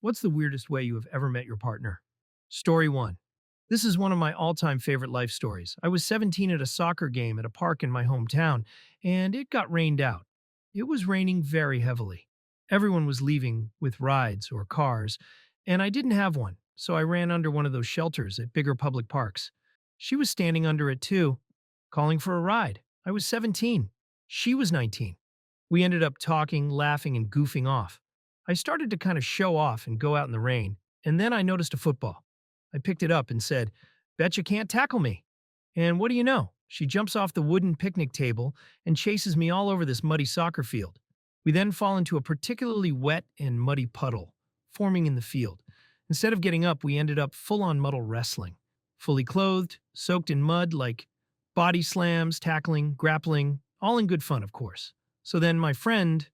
What's the weirdest way you have ever met your partner? Story 1. This is one of my all-time favorite life stories. I was 17 at a soccer game at a park in my hometown, and it got rained out. It was raining very heavily. Everyone was leaving with rides or cars, and I didn't have one, so I ran under one of those shelters at bigger public parks. She was standing under it too, calling for a ride. I was 17. She was 19. We ended up talking, laughing, and goofing off. I started to kind of show off and go out in the rain, and then I noticed a football. I picked it up and said, "Bet you can't tackle me." And what do you know? She jumps off the wooden picnic table and chases me all over this muddy soccer field. We then fall into a particularly wet and muddy puddle, forming in the field. Instead of getting up, we ended up full-on muddle wrestling. Fully clothed, soaked in mud, like body slams, tackling, grappling, all in good fun, of course. So then my friend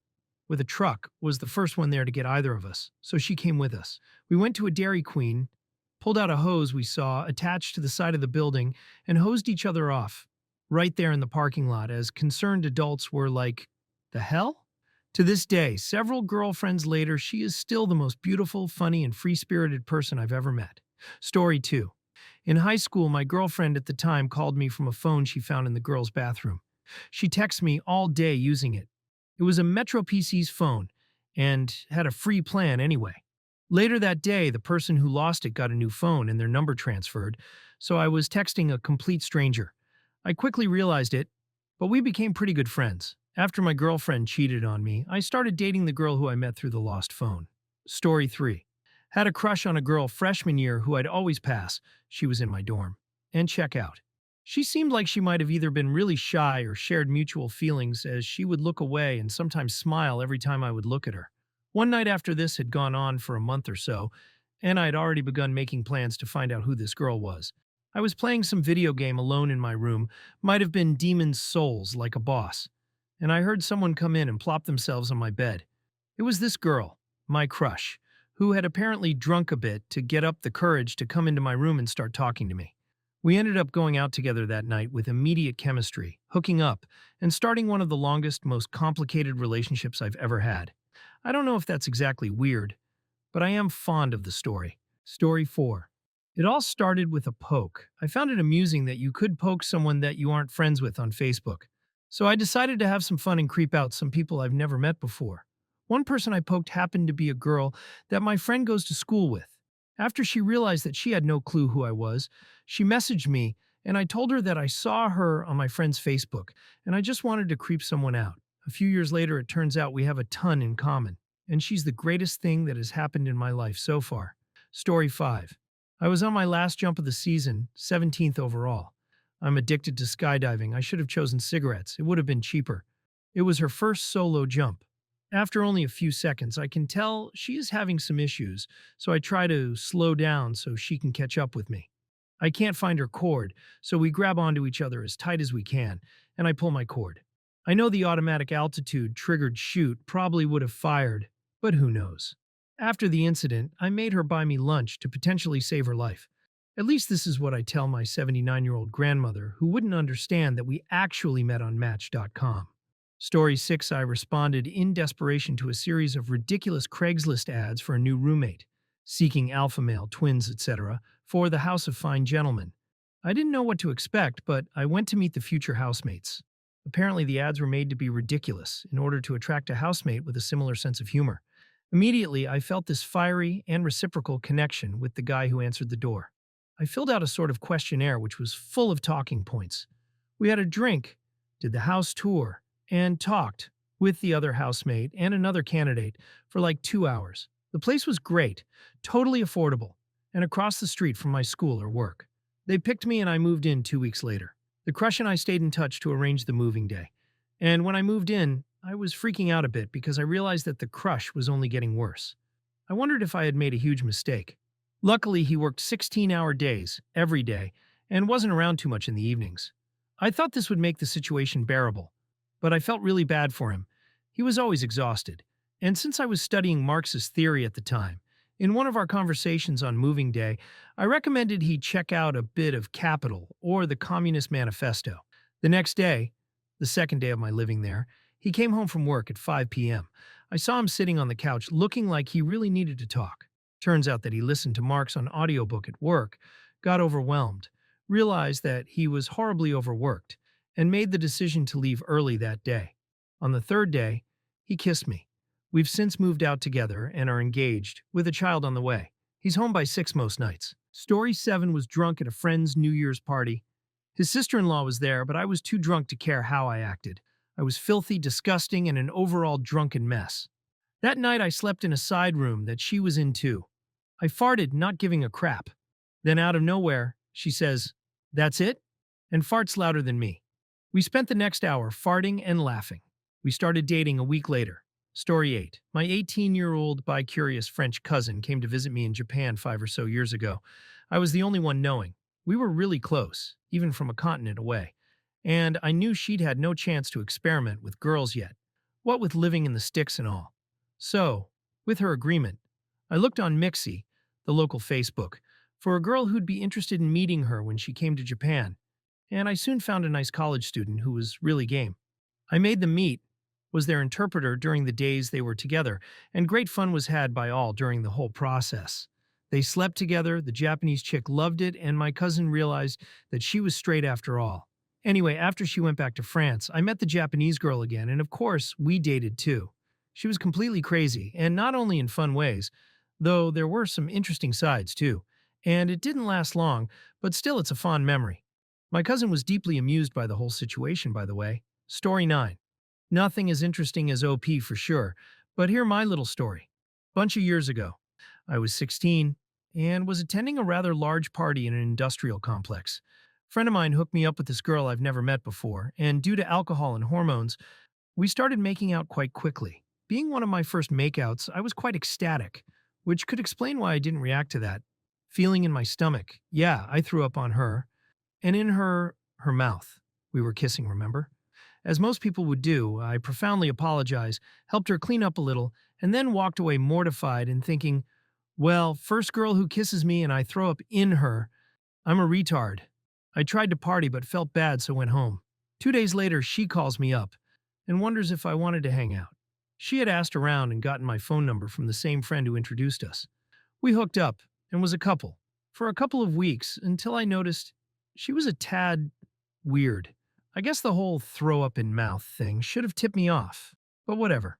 with a truck was the first one there to get either of us, so she came with us. We went to a Dairy Queen, pulled out a hose we saw attached to the side of the building, and hosed each other off, right there in the parking lot, as concerned adults were like, the hell? To this day, several girlfriends later, she is still the most beautiful, funny, and free-spirited person I've ever met. Story 2. In high school, my girlfriend at the time called me from a phone she found in the girls' bathroom. She texted me all day using it. It was a Metro PC's phone, and had a free plan anyway. Later that day, the person who lost it got a new phone and their number transferred, so I was texting a complete stranger. I quickly realized it, but we became pretty good friends. After my girlfriend cheated on me, I started dating the girl who I met through the lost phone. Story 3. Had a crush on a girl freshman year who I'd always pass. She was in my dorm. And check out. She seemed like she might have either been really shy or shared mutual feelings, as she would look away and sometimes smile every time I would look at her. One night after this had gone on for a month or so, and I had already begun making plans to find out who this girl was. I was playing some video game alone in my room, might have been Demon's Souls like a boss, and I heard someone come in and plop themselves on my bed. It was this girl, my crush, who had apparently drunk a bit to get up the courage to come into my room and start talking to me. We ended up going out together that night with immediate chemistry, hooking up, and starting one of the longest, most complicated relationships I've ever had. I don't know if that's exactly weird, but I am fond of the story. Story 4. It all started with a poke. I found it amusing that you could poke someone that you aren't friends with on Facebook. So I decided to have some fun and creep out some people I've never met before. One person I poked happened to be a girl that my friend goes to school with. After she realized that she had no clue who I was, she messaged me, and I told her that I saw her on my friend's Facebook, and I just wanted to creep someone out. A few years later, it turns out we have a ton in common, and she's the greatest thing that has happened in my life so far. Story 5. I was on my last jump of the season, 17th overall. I'm addicted to skydiving. I should have chosen cigarettes. It would have been cheaper. It was her first solo jump. After only a few seconds, I can tell she is having some issues, so I try to slow down so she can catch up with me. I can't find her cord, so we grab onto each other as tight as we can, and I pull my cord. I know the automatic altitude triggered chute probably would have fired, but who knows. After the incident, I made her buy me lunch to potentially save her life. At least this is what I tell my 79-year-old grandmother, who wouldn't understand that we actually met on Match.com. Story 6. I responded in desperation to a series of ridiculous Craigslist ads for a new roommate, seeking alpha male, twins, etc., for the House of Fine Gentlemen. I didn't know what to expect, but I went to meet the future housemates. Apparently, the ads were made to be ridiculous in order to attract a housemate with a similar sense of humor. Immediately, I felt this fiery and reciprocal connection with the guy who answered the door. I filled out a sort of questionnaire which was full of talking points. We had a drink, did the house tour, and talked with the other housemate and another candidate for like 2 hours. The place was great, totally affordable, and across the street from my school or work. They picked me and I moved in 2 weeks later. The crush and I stayed in touch to arrange the moving day. And when I moved in, I was freaking out a bit because I realized that the crush was only getting worse. I wondered if I had made a huge mistake. Luckily, he worked 16-hour days, every day, and wasn't around too much in the evenings. I thought this would make the situation bearable, but I felt really bad for him. He was always exhausted. And since I was studying Marxist theory at the time, in one of our conversations on moving day, I recommended he check out a bit of Capital or the Communist Manifesto. The next day, the second day of my living there, he came home from work at 5 p.m. I saw him sitting on the couch looking like he really needed to talk. Turns out that he listened to Mark's on audiobook at work, got overwhelmed, realized that he was horribly overworked, and made the decision to leave early that day. On the third day, he kissed me. We've since moved out together and are engaged, with a child on the way. He's home by 6 most nights. Story 7 was drunk at a friend's New Year's party. His sister-in-law was there, but I was too drunk to care how I acted. I was filthy, disgusting, and an overall drunken mess. That night I slept in a side room that she was in too. I farted, not giving a crap. Then out of nowhere, she says, "That's it?" and farts louder than me. We spent the next hour farting and laughing. We started dating a week later. Story 8. My 18-year-old bi-curious French cousin came to visit me in Japan 5 or so years ago. I was the only one knowing. We were really close, even from a continent away. And I knew she'd had no chance to experiment with girls yet. What with living in the sticks and all. So, with her agreement, I looked on Mixi, the local Facebook, for a girl who'd be interested in meeting her when she came to Japan, and I soon found a nice college student who was really game. I made them meet, was their interpreter during the days they were together, and great fun was had by all during the whole process. They slept together, the Japanese chick loved it, and my cousin realized that she was straight after all. Anyway, after she went back to France, I met the Japanese girl again, and of course, we dated too. She was completely crazy, and not only in fun ways, though there were some interesting sides too. And it didn't last long, but still it's a fond memory. My cousin was deeply amused by the whole situation, by the way. Story 9. Nothing as interesting as OP for sure, but hear my little story. Bunch of years ago, I was 16 and was attending a rather large party in an industrial complex. A friend of mine hooked me up with this girl I've never met before, and due to alcohol and hormones, we started making out quite quickly. Being one of my first makeouts, I was quite ecstatic, which could explain why I didn't react to that. Feeling in my stomach. Yeah, I threw up on her. And in her mouth. We were kissing, remember? As most people would do, I profoundly apologized, helped her clean up a little, and then walked away mortified and thinking, well, first girl who kisses me and I throw up in her, I'm a retard. I tried to party but felt bad, so went home. 2 days later, she calls me up and wonders if I wanted to hang out. She had asked around and gotten my phone number from the same friend who introduced us. We hooked up and was a couple for a couple of weeks until I noticed she was a tad weird. I guess the whole throw up in mouth thing should have tipped me off, but whatever.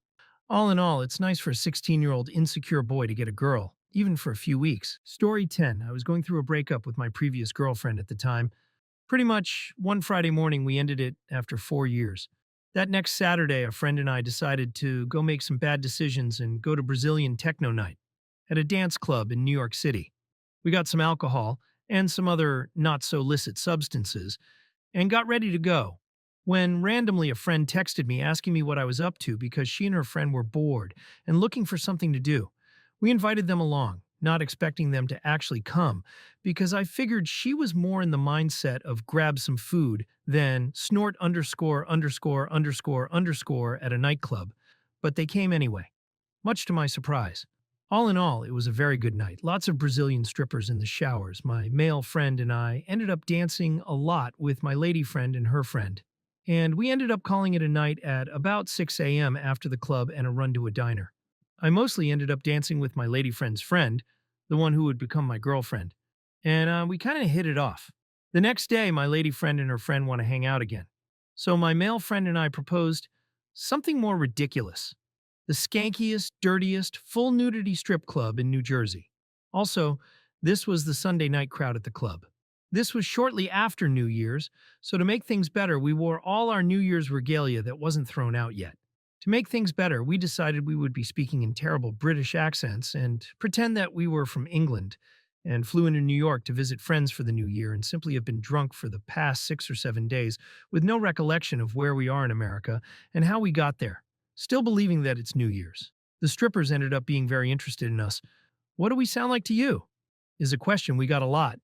All in all, it's nice for a 16-year-old insecure boy to get a girl, even for a few weeks. Story 10. I was going through a breakup with my previous girlfriend at the time. Pretty much one Friday morning we ended it after 4 years. That next Saturday, a friend and I decided to go make some bad decisions and go to Brazilian techno night at a dance club in New York City. We got some alcohol and some other not-so-licit substances and got ready to go, when randomly a friend texted me asking me what I was up to because she and her friend were bored and looking for something to do. We invited them along, not expecting them to actually come, because I figured she was more in the mindset of grab some food than snort underscore underscore underscore underscore at a nightclub, but they came anyway, much to my surprise. All in all, it was a very good night. Lots of Brazilian strippers in the showers. My male friend and I ended up dancing a lot with my lady friend and her friend. And we ended up calling it a night at about 6 a.m. after the club and a run to a diner. I mostly ended up dancing with my lady friend's friend, the one who would become my girlfriend. And we kind of hit it off. The next day, my lady friend and her friend want to hang out again. So my male friend and I proposed something more ridiculous. The skankiest, dirtiest, full nudity strip club in New Jersey. Also, this was the Sunday night crowd at the club. This was shortly after New Year's, so to make things better, we wore all our New Year's regalia that wasn't thrown out yet. To make things better, we decided we would be speaking in terrible British accents and pretend that we were from England and flew into New York to visit friends for the new year and simply have been drunk for the past 6 or 7 days with no recollection of where we are in America and how we got there. Still believing that it's New Year's. The strippers ended up being very interested in us. What do we sound like to you? Is a question we got a lot.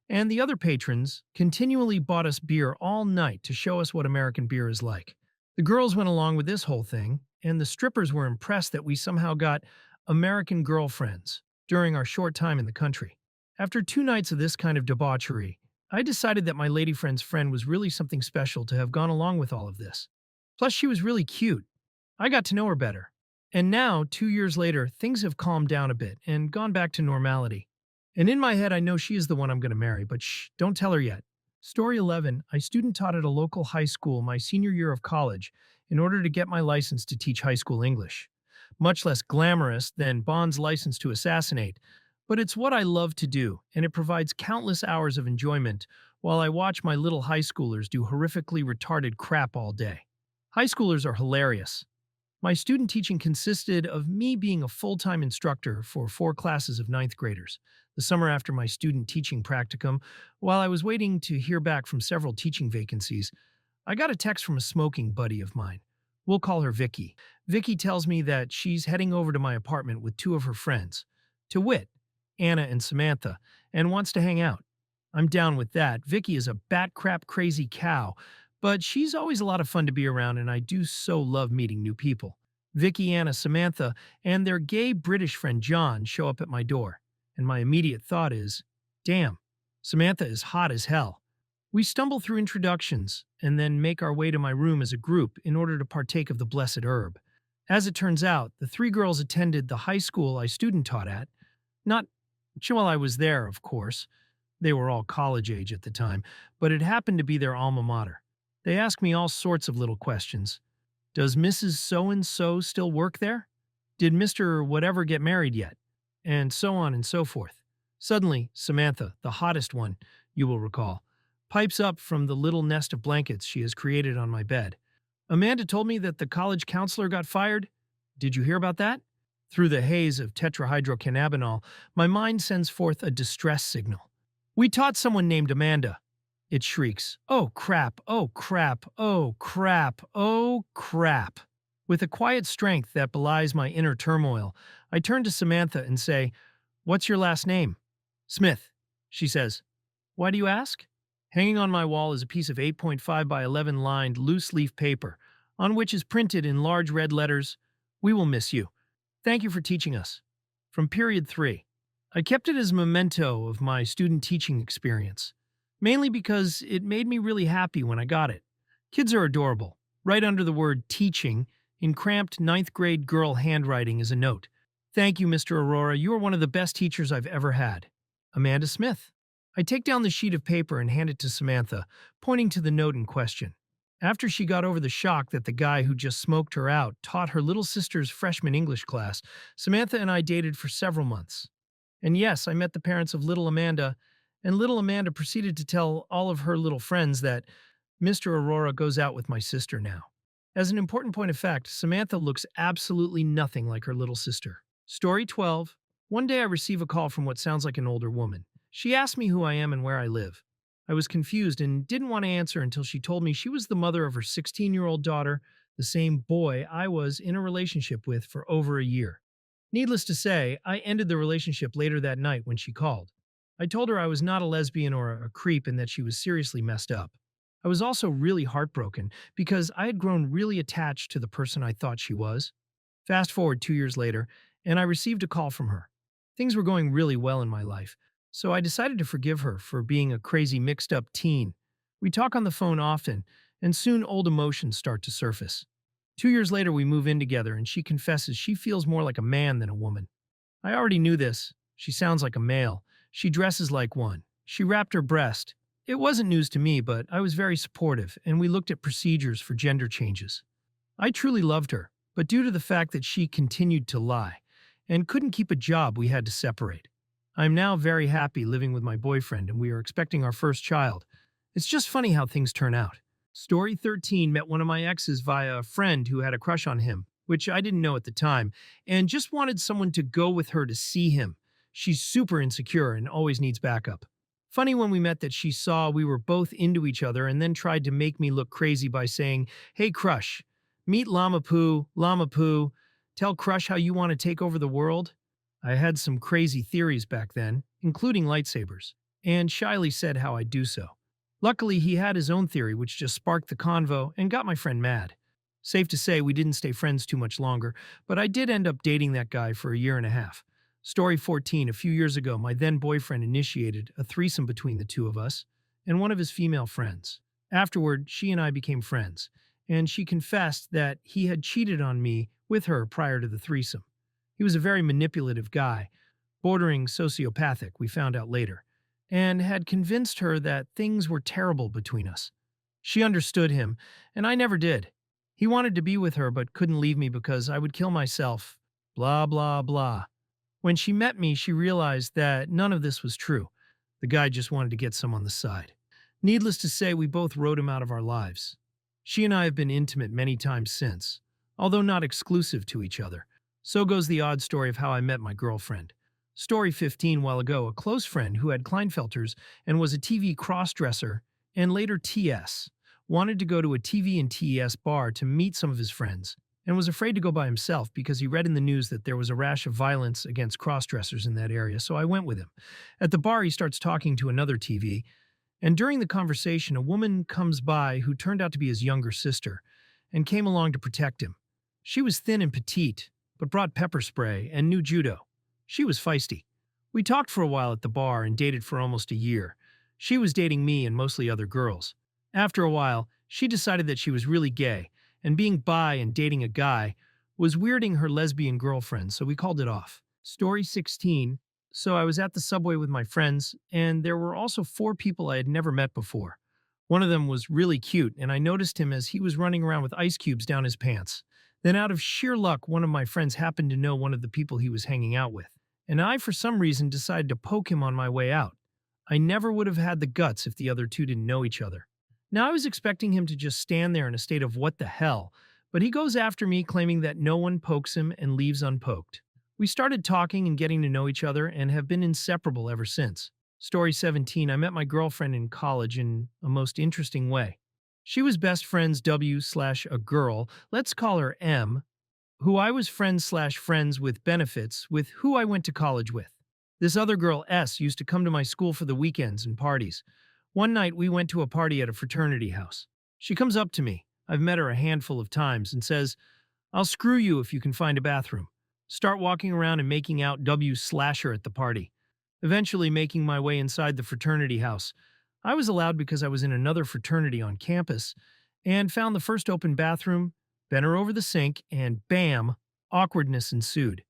And the other patrons continually bought us beer all night to show us what American beer is like. The girls went along with this whole thing, and the strippers were impressed that we somehow got American girlfriends during our short time in the country. After 2 nights of this kind of debauchery, I decided that my lady friend's friend was really something special to have gone along with all of this. Plus, she was really cute. I got to know her better. And now, 2 years later, things have calmed down a bit and gone back to normality. And in my head, I know she is the one I'm going to marry, but shh, don't tell her yet. Story 11. I student taught at a local high school my senior year of college in order to get my license to teach high school English. Much less glamorous than Bond's license to assassinate, but it's what I love to do, and it provides countless hours of enjoyment while I watch my little high schoolers do horrifically retarded crap all day. High schoolers are hilarious. My student teaching consisted of me being a full-time instructor for 4 classes of ninth graders. The summer after my student teaching practicum, while I was waiting to hear back from several teaching vacancies, I got a text from a smoking buddy of mine. We'll call her Vicky. Vicky tells me that she's heading over to my apartment with 2 of her friends, to wit, Anna and Samantha, and wants to hang out. I'm down with that. Vicky is a bat crap crazy cow, but she's always a lot of fun to be around, and I do so love meeting new people. Vicky, Anna, Samantha, and their gay British friend John show up at my door, and my immediate thought is, damn, Samantha is hot as hell. We stumble through introductions and then make our way to my room as a group in order to partake of the blessed herb. As it turns out, the 3 girls attended the high school I student taught at. Not while I was there, of course. They were all college age at the time, but it happened to be their alma mater. They asked me all sorts of little questions. Does Mrs. So-and-so still work there? Did Mr. Whatever get married yet? And so on and so forth. Suddenly, Samantha, the hottest one, you will recall, pipes up from the little nest of blankets she has created on my bed. Amanda told me that the college counselor got fired. Did you hear about that? Through the haze of tetrahydrocannabinol, my mind sends forth a distress signal. We taught someone named Amanda. It shrieks, oh crap, oh crap, oh crap, oh crap. With a quiet strength that belies my inner turmoil, I turn to Samantha and say, what's your last name? Smith, she says. Why do you ask? Hanging on my wall is a piece of 8.5 by 11 lined loose leaf paper, on which is printed in large red letters, we will miss you. Thank you for teaching us. From period 3. I kept it as a memento of my student teaching experience, mainly because it made me really happy when I got it. Kids are adorable. Right under the word teaching, in cramped ninth grade girl handwriting is a note. Thank you, Mr. Aurora. You are one of the best teachers I've ever had. Amanda Smith. I take down the sheet of paper and hand it to Samantha, pointing to the note in question. After she got over the shock that the guy who just smoked her out taught her little sister's freshman English class, Samantha and I dated for several months. And yes, I met the parents of little Amanda, and little Amanda proceeded to tell all of her little friends that Mr. Aurora goes out with my sister now. As an important point of fact, Samantha looks absolutely nothing like her little sister. Story 12. One day I receive a call from what sounds like an older woman. She asked me who I am and where I live. I was confused and didn't want to answer until she told me she was the mother of her 16-year-old daughter, the same boy I was in a relationship with for over a year. Needless to say, I ended the relationship later that night when she called. I told her I was not a lesbian or a creep and that she was seriously messed up. I was also really heartbroken because I had grown really attached to the person I thought she was. Fast forward 2 years later, and I received a call from her. Things were going really well in my life, so I decided to forgive her for being a crazy mixed-up teen. We talk on the phone often, and soon old emotions start to surface. 2 years later, we move in together, and she confesses she feels more like a man than a woman. I already knew this. She sounds like a male. She dresses like one. She wrapped her breast. It wasn't news to me, but I was very supportive, and we looked at procedures for gender changes. I truly loved her, but due to the fact that she continued to lie and couldn't keep a job, we had to separate. I'm now very happy living with my boyfriend, and we are expecting our first child. It's just funny how things turn out. Story 13. Met one of my exes via a friend who had a crush on him, which I didn't know at the time, and just wanted someone to go with her to see him. She's super insecure and always needs backup. Funny when we met that she saw we were both into each other and then tried to make me look crazy by saying, hey crush, meet Llama Poo, tell Crush how you want to take over the world. I had some crazy theories back then, including lightsabers, and shyly said how I'd do so. Luckily, he had his own theory, which just sparked the convo and got my friend mad. Safe to say, we didn't stay friends too much longer, but I did end up dating that guy for a year and a half. Story 14. A few years ago, my then-boyfriend initiated a threesome between the two of us and one of his female friends. Afterward, she and I became friends, and she confessed that he had cheated on me with her prior to the threesome. He was a very manipulative guy, bordering sociopathic, we found out later, and had convinced her that things were terrible between us. She understood him, and I never did. He wanted to be with her but couldn't leave me because I would kill myself. Blah, blah, blah. When she met me, she realized that none of this was true. The guy just wanted to get some on the side. Needless to say, we both wrote him out of our lives. She and I have been intimate many times since, although not exclusive to each other. So goes the odd story of how I met my girlfriend. Story 15 while ago, a close friend who had Kleinfelters and was a TV cross-dresser and later TS, wanted to go to a TV and TES bar to meet some of his friends and was afraid to go by himself because he read in the news that there was a rash of violence against cross-dressers in that area, so I went with him. At the bar, he starts talking to another TV, and during the conversation, a woman comes by who turned out to be his younger sister and came along to protect him. She was thin and petite, but brought pepper spray and knew judo. She was feisty. We talked for a while at the bar and dated for almost a year. She was dating me and mostly other girls. After a while, she decided that she was really gay, and being bi and dating a guy was weirding her lesbian girlfriend, so we called it off. Story 16. So I was at the subway with my friends, and there were also 4 people I had never met before. One of them was really cute, and I noticed him as he was running around with ice cubes down his pants. Then out of sheer luck, one of my friends happened to know one of the people he was hanging out with, and I, for some reason, decided to poke him on my way out. I never would have had the guts if the other two didn't know each other. Now I was expecting him to just stand there in a state of what the hell, but he goes after me claiming that no one pokes him and leaves unpoked. We started talking and getting to know each other and have been inseparable ever since. Story 17. I met my girlfriend in college in a most interesting way. She was best friends W/a girl, let's call her M, who I was friends/friends with benefits with who I went to college with. This other girl, S, used to come to my school for the weekends and parties. One night we went to a party at a fraternity house. She comes up to me, I've met her a handful of times, and says, "I'll screw you if you can find a bathroom." Start walking around and making out W/her at the party. Eventually making my way inside the fraternity house. I was allowed because I was in another fraternity on campus, and found the first open bathroom, bent her over the sink, and bam, awkwardness ensued.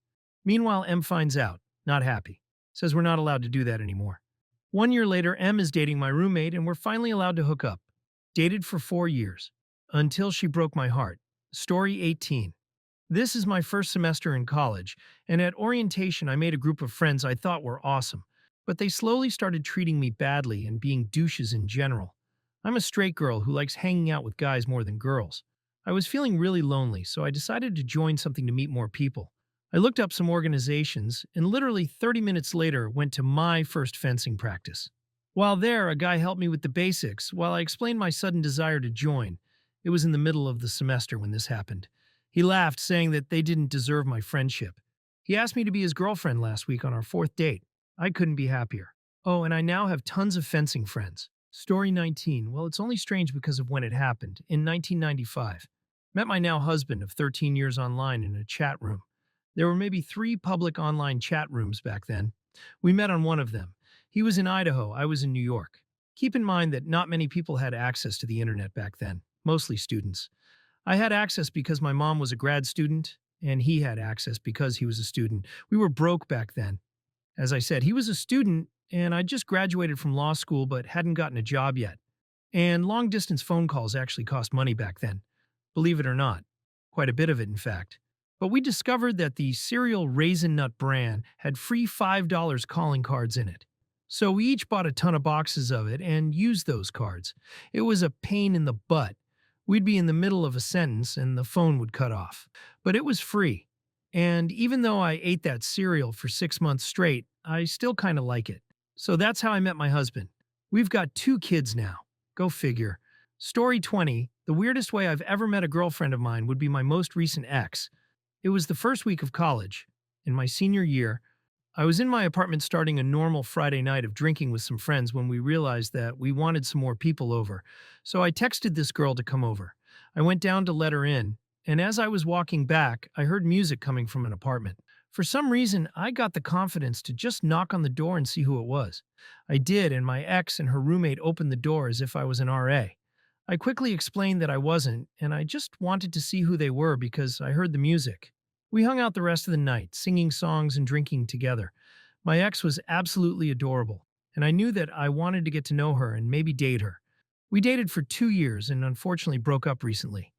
Meanwhile, M finds out, not happy. Says we're not allowed to do that anymore. 1 year later, M is dating my roommate, and we're finally allowed to hook up. Dated for 4 years. Until she broke my heart. Story 18. This is my first semester in college, and at orientation I made a group of friends I thought were awesome, but they slowly started treating me badly and being douches in general. I'm a straight girl who likes hanging out with guys more than girls. I was feeling really lonely, so I decided to join something to meet more people. I looked up some organizations, and literally 30 minutes later went to my first fencing practice. While there, a guy helped me with the basics while I explained my sudden desire to join. It was in the middle of the semester when this happened. He laughed, saying that they didn't deserve my friendship. He asked me to be his girlfriend last week on our 4th date. I couldn't be happier. Oh, and I now have tons of fencing friends. Story 19. Well, it's only strange because of when it happened, in 1995. Met my now husband of 13 years online in a chat room. There were maybe 3 public online chat rooms back then. We met on one of them. He was in Idaho, I was in New York. Keep in mind that not many people had access to the internet back then, mostly students. I had access because my mom was a grad student, and he had access because he was a student. We were broke back then. As I said, he was a student, and I just graduated from law school but hadn't gotten a job yet. And long-distance phone calls actually cost money back then. Believe it or not. Quite a bit of it, in fact. But we discovered that the cereal Raisin Nut brand had free $5 calling cards in it. So we each bought a ton of boxes of it and used those cards. It was a pain in the butt. We'd be in the middle of a sentence and the phone would cut off. But it was free. And even though I ate that cereal for 6 months straight, I still kind of like it. So that's how I met my husband. We've got 2 kids now. Go figure. Story 20. The weirdest way I've ever met a girlfriend of mine would be my most recent ex. It was the first week of college. In my senior year, I was in my apartment starting a normal Friday night of drinking with some friends when we realized that we wanted some more people over. So I texted this girl to come over. I went down to let her in, and as I was walking back, I heard music coming from an apartment. For some reason, I got the confidence to just knock on the door and see who it was. I did, and my ex and her roommate opened the door as if I was an RA. I quickly explained that I wasn't, and I just wanted to see who they were because I heard the music. We hung out the rest of the night, singing songs and drinking together. My ex was absolutely adorable, and I knew that I wanted to get to know her and maybe date her. We dated for 2 years and unfortunately broke up recently.